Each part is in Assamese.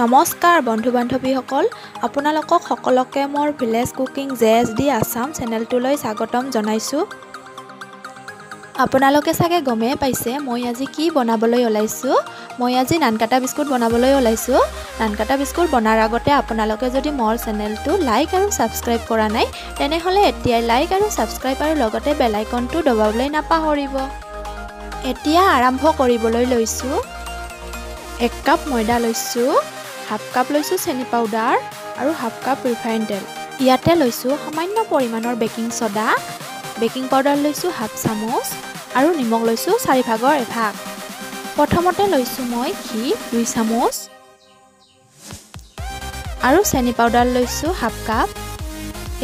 নমস্কাৰ বন্ধু বান্ধৱীসকল আপোনালোকক সকলোকে মোৰ ভিলেজ কুকিং JSD আসাম চেনেলটোলৈ স্বাগতম জনাইছো। আপোনালোকে চাগে গমে পাইছে মই আজি কি বনাবলৈ ওলাইছো। মই আজি নানকাটা বিস্কুট বনাবলৈ ওলাইছো। নানকাটা বিস্কুট বনাৰ আগতে আপোনালোকে যদি মোৰ চেনেলটো লাইক আৰু সাবস্ক্ৰাইব কৰা নাই তেনেহলে এতিয়াই লাইক আৰু সাবস্ক্ৰাইব আৰু লগতে বেল আইকনটো দবাবলৈ নাপাহৰিব। এতিয়া আৰম্ভ কৰিবলৈ লৈছো। 1 কাপ ময়দা লৈছো, হাফ কাপ লৈছো চেনি পাউডাৰ আৰু হাফ কাপ ৰিফাইন তেল। ইয়াতে লৈছো সামান্য পৰিমাণৰ বেকিং সোডা, বেকিং পাউডাৰ লৈছো হাফ চামুচ আৰু নিমখ লৈছো 4/4 এভাগ। প্ৰথমতে লৈছো মই ঘি 2 চামুচ আৰু চেনি পাউডাৰ লৈছো হাফ কাপ।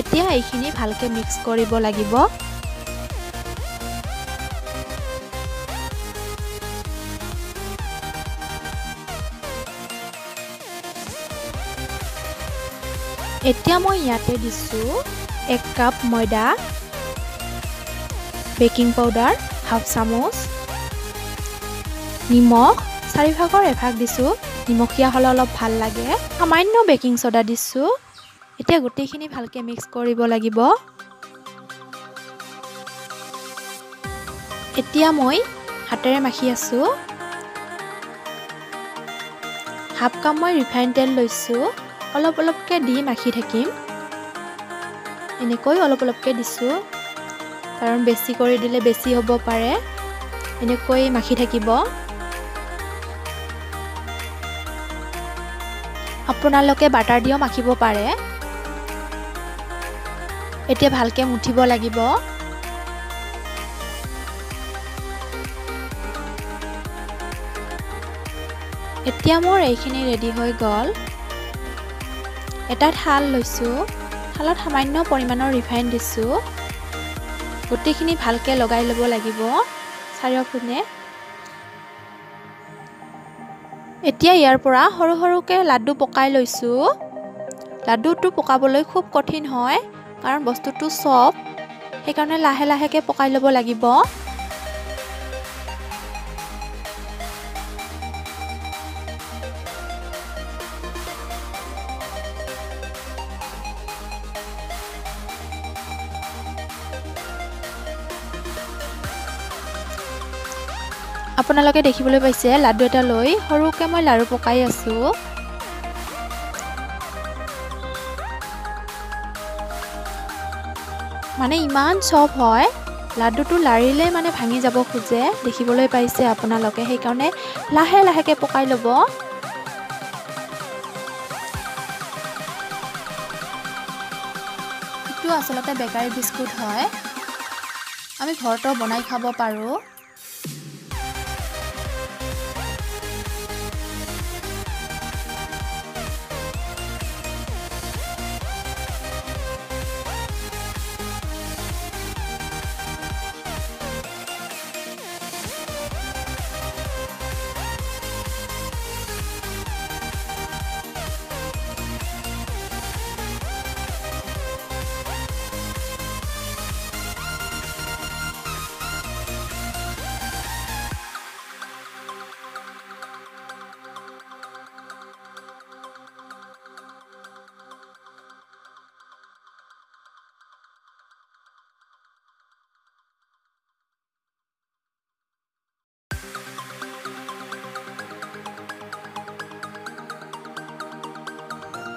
এতিয়া এইখিনি ভালকে মিক্স কৰিব লাগিব। এতিয়া মই ইয়াতে দিছো 1 কাপ ময়দা, বেকিং পাউডাৰ হাফ চামুচ, নিমখ 4/4 এভাগ দিছো। নিমখীয়া হলে অলপ ভাল লাগে। সামান্য বেকিং সোডা দিছো। এতিয়া গোটেইখিনি ভালকে মিক্স কৰিব লাগিব। এতিয়া মই হাতেৰে মাখি আছো। হাফ কাপ মই ৰিফাইন তেল লৈছো। অলপ অলপকে দি মাখি থাকিম। এনেকৈ অলপ অলপকে দিছো কাৰণ বেছি কৰি দিলে বেছি হ'ব পাৰে। এনেকৈ মাখি থাকিব। আপোনালোকে বাটাৰ দিও মাখিব পাৰে। এতিয়া ভালকে মুঠিব লাগিব। এতিয়া মোৰ এইখিনি ৰেডি হৈ গ'ল। এটা থাল লৈছো। থালত সামান্য পৰিমাণৰ ৰিফাইন দিছো। গোটেইখিনি ভালকে লগাই ল'ব লাগিব চাৰিওপিনে। এতিয়া ইয়াৰ পৰা সৰু সৰুকে লাড্ডু পকাই লৈছো। লাড্ডুটো পকাবলৈ খুব কঠিন হয় কাৰণ বস্তুটো সফট, সেইকাৰণে লাহে লাহেকে পকাই ল'ব লাগিব। আপোনালোকে দেখিবলৈ পাইছে লাড্ডু এটা লৈ সৰুকে মই লাড়ু পকাই আছো। মানে ইমান সফট হয়, লাড্ডুটো লাৰিলে মানে ভাঙি যাব খোজে। দেখিবলৈ পাইছে আপোনালোকে, সেইকাৰণে লাহে লাহেকে পকাই ল'ব। এইটো আচলতে বেকাৰী বিস্কুট হয়। আমি ঘৰতো বনাই খাব পাৰো।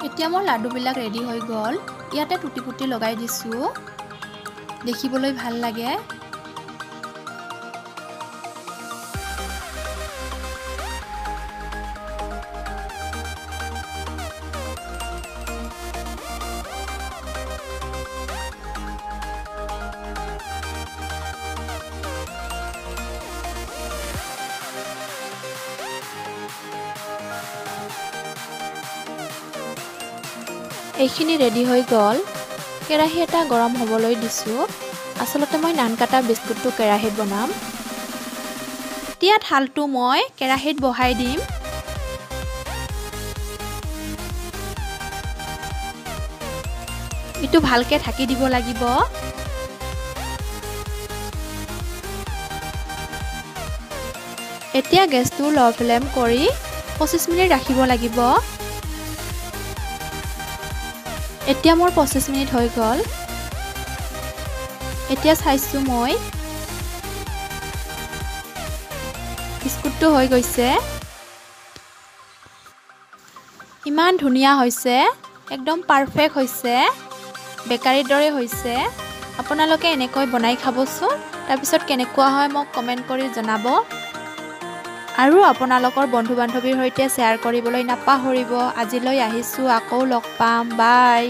এতিয়া মোৰ লাড্ডুবিলাক ৰেডি হৈ গ'ল। ইয়াতে টুটি পুটি লগাই দিছো। দেখিবলৈ ভাল লাগে। এইখিনি ৰেডি হৈ গ'ল। কেৰাহী এটা গৰম হ'বলৈ দিছো। আচলতে মই নানকাটা বিস্কুটটো কেৰাহীত বনাম। এতিয়া থালটো মই কেৰাহীত বহাই দিম। এইটো ভালকে ঢাকি দিব লাগিব। এতিয়া গেছটো ল' ফ্লেম কৰি 25 মিনিট ৰাখিব লাগিব। এতিয়া মোৰ 25 মিনিট হৈ গ'ল এতিয়া চাইছো মই বিস্কুটটো হৈ গৈছে ইমান ধুনিয়া হৈছে একদম পাৰফেক্ট হৈছে বেকাৰীৰ দৰে হৈছে আপোনালোকে এনেকৈ বনাই খাবচোন তাৰ পিছত কেনেকুৱা হয় মোক কমেন্ট কৰি জনাব আৰু আপোনালোকৰ বন্ধু বান্ধৱীৰ সৈতে শ্বেয়াৰ কৰিবলৈ নাপাহৰিব আজিলৈ আহিছো আকৌ লগ পাম বাই